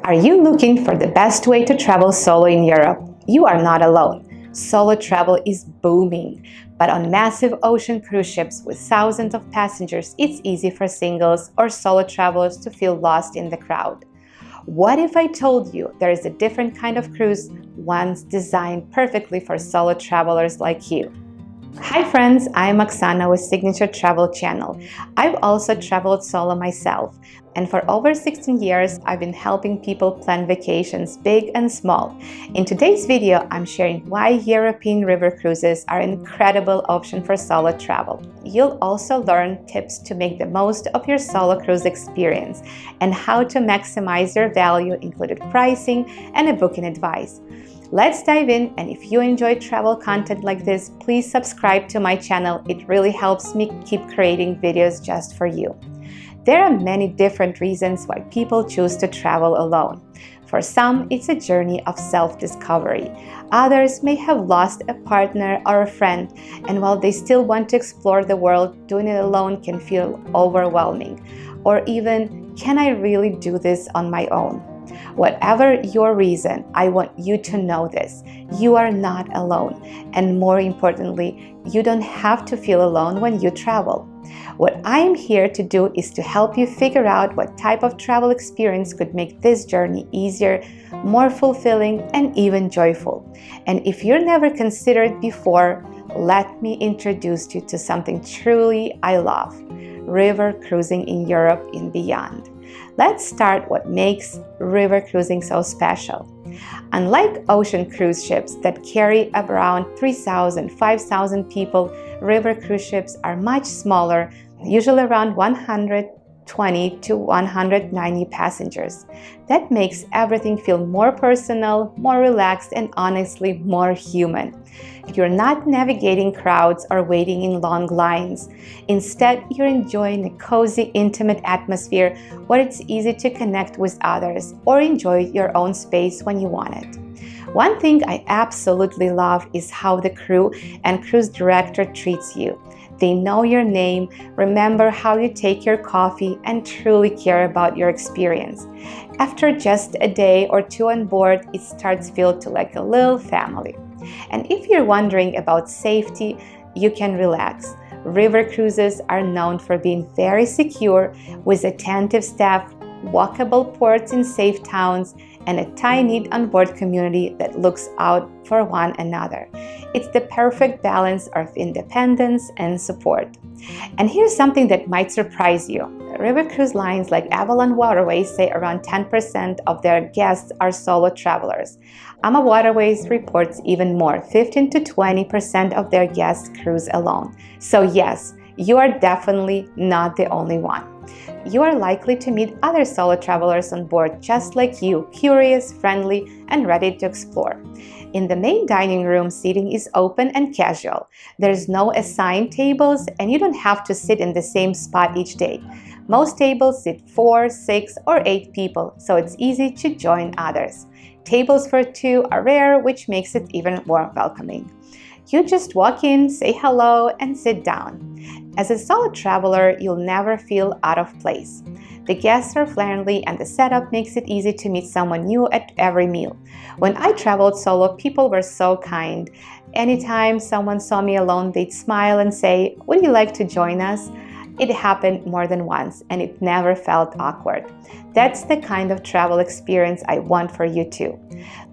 Are you looking for the best way to travel solo in Europe? You are not alone. Solo travel is booming, but on massive ocean cruise ships with thousands of passengers, it's easy for singles or solo travelers to feel lost in the crowd. What if I told you there is a different kind of cruise, one designed perfectly for solo travelers like you? Hi friends, I'm Oksana with Signature Travel Channel. I've also traveled solo myself, and for over 16 years I've been helping people plan vacations big and small. In today's video, I'm sharing why European river cruises are an incredible option for solo travel. You'll also learn tips to make the most of your solo cruise experience and how to maximize your value, including pricing and a booking advice. Let's dive in, and if you enjoy travel content like this, please subscribe to my channel. It really helps me keep creating videos just for you. There are many different reasons why people choose to travel alone. For some, it's a journey of self-discovery. Others may have lost a partner or a friend, and while they still want to explore the world, doing it alone can feel overwhelming. Or even, can I really do this on my own? Whatever your reason, I want you to know this. You are not alone. And more importantly, you don't have to feel alone when you travel. What I am here to do is to help you figure out what type of travel experience could make this journey easier, more fulfilling, and even joyful. And if you've never considered before, let me introduce you to something truly I love: river cruising in Europe and beyond. Let's start what makes river cruising so special. Unlike ocean cruise ships that carry around 3,000, 5,000 people, river cruise ships are much smaller, usually around 120 to 190 passengers. That makes everything feel more personal, more relaxed, and honestly more human. You're not navigating crowds or waiting in long lines. Instead, you're enjoying a cozy, intimate atmosphere where it's easy to connect with others or enjoy your own space when you want it. One thing I absolutely love is how the crew and cruise director treats you. They know your name, remember how you take your coffee, and truly care about your experience. After just a day or two on board, it starts to feel like a little family. And if you're wondering about safety, you can relax. River cruises are known for being very secure, with attentive staff, walkable ports in safe towns, and a tight-knit onboard community that looks out for one another. It's the perfect balance of independence and support. And here's something that might surprise you. River cruise lines like Avalon Waterways say around 10% of their guests are solo travelers. AMA Waterways reports even more, 15 to 20% of their guests cruise alone. So yes, you are definitely not the only one. You are likely to meet other solo travelers on board just like you, curious, friendly, and ready to explore. In the main dining room, seating is open and casual. There's no assigned tables, and you don't have to sit in the same spot each day. Most tables sit 4, 6, or 8 people, so it's easy to join others. Tables for 2 are rare, which makes it even more welcoming. You just walk in, say hello, and sit down. As a solo traveler, you'll never feel out of place. The guests are friendly, and the setup makes it easy to meet someone new at every meal. When I traveled solo, people were so kind. Anytime someone saw me alone, they'd smile and say, "Would you like to join us?" It happened more than once, and it never felt awkward. That's the kind of travel experience I want for you too.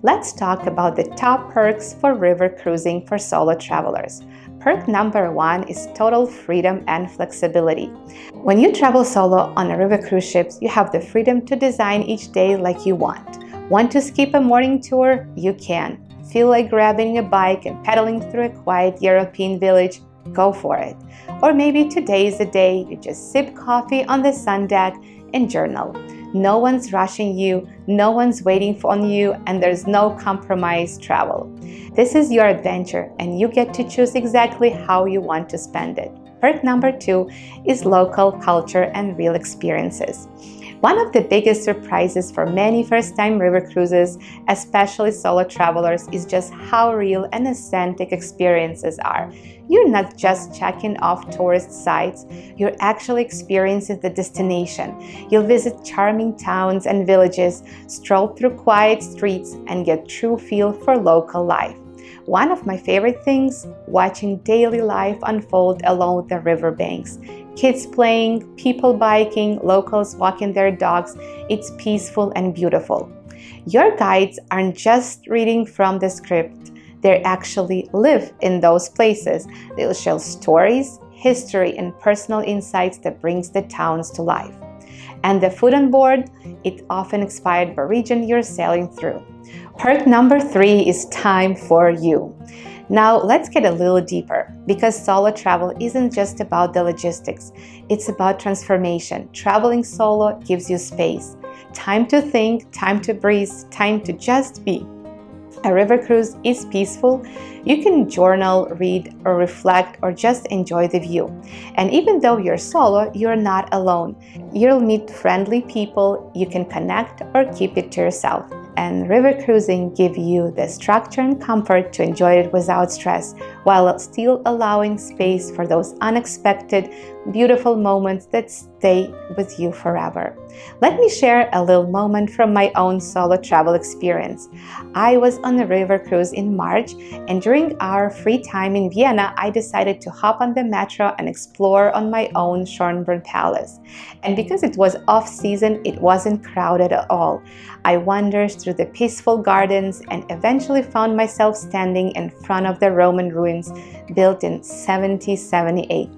Let's talk about the top perks for river cruising for solo travelers. Perk number 1 is total freedom and flexibility. When you travel solo on a river cruise ship, you have the freedom to design each day like you want. Want to skip a morning tour? You can. Feel like grabbing a bike and pedaling through a quiet European village? Go for it. Or maybe today is the day you just sip coffee on the sun deck and journal. No one's rushing you, no one's waiting on you, and there's no compromise travel. This is your adventure, and you get to choose exactly how you want to spend it. Perk number 2 is local culture and real experiences. One of the biggest surprises for many first-time river cruises, especially solo travelers, is just how real and authentic experiences are. You're not just checking off tourist sites, you're actually experiencing the destination. You'll visit charming towns and villages, stroll through quiet streets, and get true feel for local life. One of my favorite things, watching daily life unfold along the riverbanks. Kids playing, people biking, locals walking their dogs. It's peaceful and beautiful. Your guides aren't just reading from the script, they actually live in those places. They'll share stories, history, and personal insights that brings the towns to life. And the food on board, it's often inspired by region you're sailing through. Perk number 3 is time for you. Now let's get a little deeper, because solo travel isn't just about the logistics, it's about transformation. Traveling solo gives you space, time to think, time to breathe, time to just be. A river cruise is peaceful. You can journal, read, or reflect, or just enjoy the view. And even though you're solo, you're not alone. You'll meet friendly people, you can connect or keep it to yourself. And river cruising gives you the structure and comfort to enjoy it without stress, while still allowing space for those unexpected, beautiful moments that stay with you forever. Let me share a little moment from my own solo travel experience. I was on a river cruise in March, and during our free time in Vienna, I decided to hop on the metro and explore on my own Schönbrunn Palace. And because it was off-season, it wasn't crowded at all. I wandered through the peaceful gardens and eventually found myself standing in front of the Roman ruins built in 1778.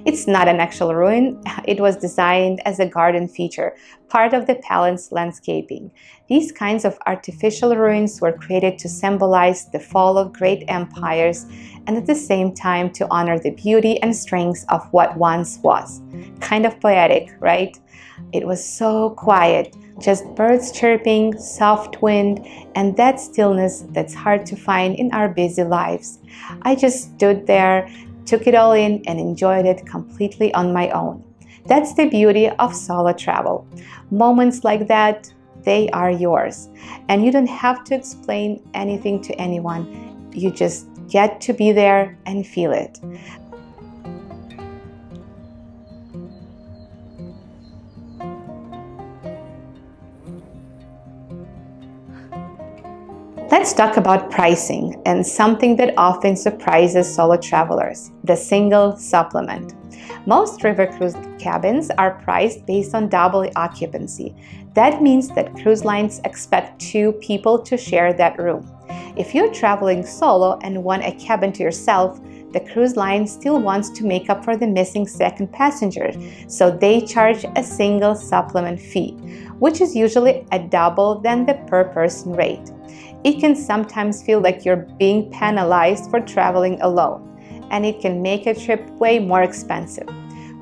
It's not an actual ruin, it was designed as a garden feature, part of the palace landscaping. These kinds of artificial ruins were created to symbolize the fall of great empires and at the same time to honor the beauty and strength of what once was. Kind of poetic, right? It was so quiet, just birds chirping, soft wind, and that stillness that's hard to find in our busy lives. I just stood there, took it all in, and enjoyed it completely on my own. That's the beauty of solo travel. Moments like that, they are yours. And you don't have to explain anything to anyone. You just get to be there and feel it. Let's talk about pricing and something that often surprises solo travelers, the single supplement. Most river cruise cabins are priced based on double occupancy. That means that cruise lines expect 2 people to share that room. If you're traveling solo and want a cabin to yourself, the cruise line still wants to make up for the missing second passenger, so they charge a single supplement fee, which is usually a double than the per person rate. It can sometimes feel like you're being penalized for traveling alone, and it can make a trip way more expensive.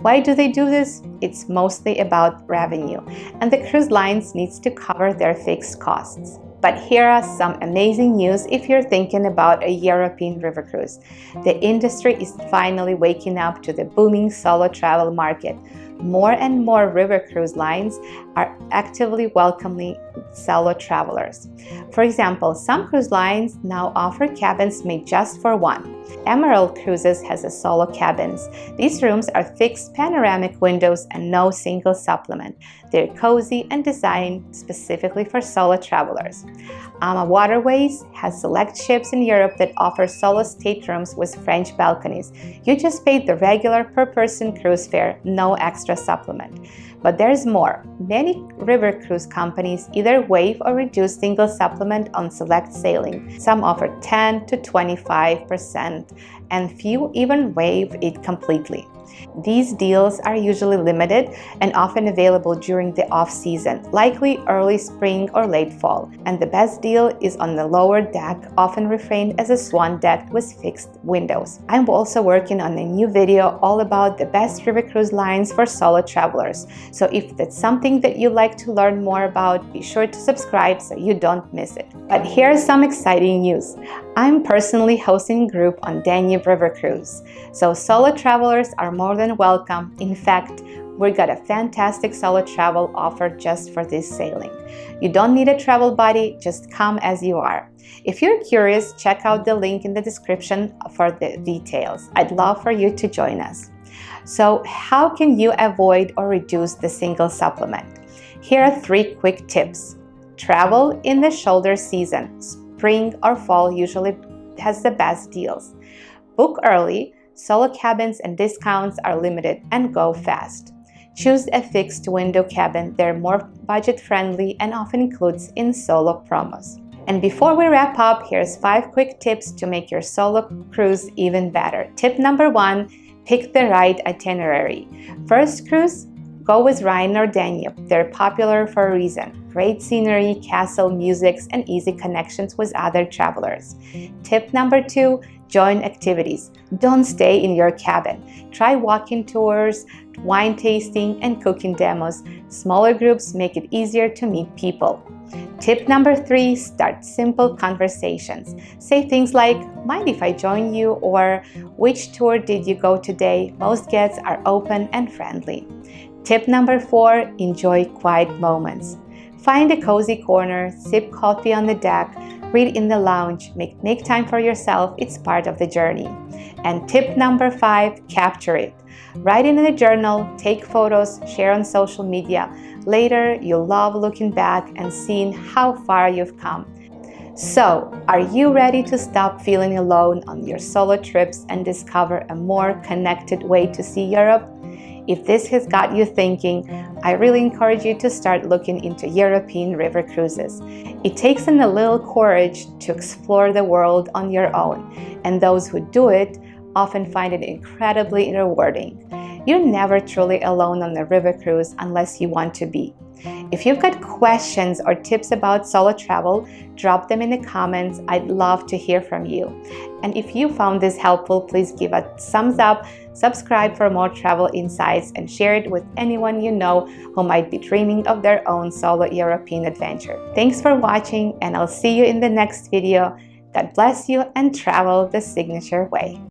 Why do they do this? It's mostly about revenue, and the cruise lines needs to cover their fixed costs. But here are some amazing news if you're thinking about a European river cruise. The industry is finally waking up to the booming solo travel market. More and more river cruise lines are actively welcoming solo travelers. For example, some cruise lines now offer cabins made just for one. Emerald Cruises has a solo cabins. These rooms are fixed panoramic windows and no single supplement. They're cozy and designed specifically for solo travelers. Ama Waterways has select ships in Europe that offer solo staterooms with French balconies. You just pay the regular per-person cruise fare, no extra supplement. But there's more. Many river cruise companies either waive or reduce single supplement on select sailing. Some offer 10 to 25%, and few even waive it completely. These deals are usually limited and often available during the off-season, likely early spring or late fall. And the best deal is on the lower deck, often reframed as a swan deck with fixed windows. I'm also working on a new video all about the best river cruise lines for solo travelers. So if that's something that you'd like to learn more about, be sure to subscribe so you don't miss it. But here's some exciting news. I'm personally hosting a group on Danube River Cruise. So solo travelers are more than welcome. In fact, we've got a fantastic solo travel offer just for this sailing. You don't need a travel buddy, just come as you are. If you're curious, check out the link in the description for the details. I'd love for you to join us. So, how can you avoid or reduce the single supplement? Here are 3 quick tips. Travel in the shoulder season. Spring or fall usually has the best deals. Book early. Solo cabins and discounts are limited and go fast. Choose a fixed window cabin. They're more budget-friendly and often includes in solo promos. And before we wrap up, here's 5 quick tips to make your solo cruise even better. Tip number 1, pick the right itinerary. First cruise, go with Rhine or Danube. They're popular for a reason. Great scenery, castle, music, and easy connections with other travelers. Tip number 2, join activities. Don't stay in your cabin. Try walking tours, wine tasting, and cooking demos. Smaller groups make it easier to meet people. Tip number 3, start simple conversations. Say things like, mind if I join you? Or which tour did you go today? Most guests are open and friendly. Tip number 4, enjoy quiet moments. Find a cozy corner, sip coffee on the deck, read in the lounge, make time for yourself. It's part of the journey. And tip number 5, capture it. Write in a journal, take photos, share on social media. Later, you'll love looking back and seeing how far you've come. So, are you ready to stop feeling alone on your solo trips and discover a more connected way to see Europe? If this has got you thinking, I really encourage you to start looking into European river cruises. It takes a little courage to explore the world on your own, and those who do it often find it incredibly rewarding. You're never truly alone on a river cruise unless you want to be. If you've got questions or tips about solo travel, drop them in the comments. I'd love to hear from you. And if you found this helpful, please give a thumbs up, subscribe for more travel insights, and share it with anyone you know who might be dreaming of their own solo European adventure. Thanks for watching, and I'll see you in the next video. God bless you and travel the signature way.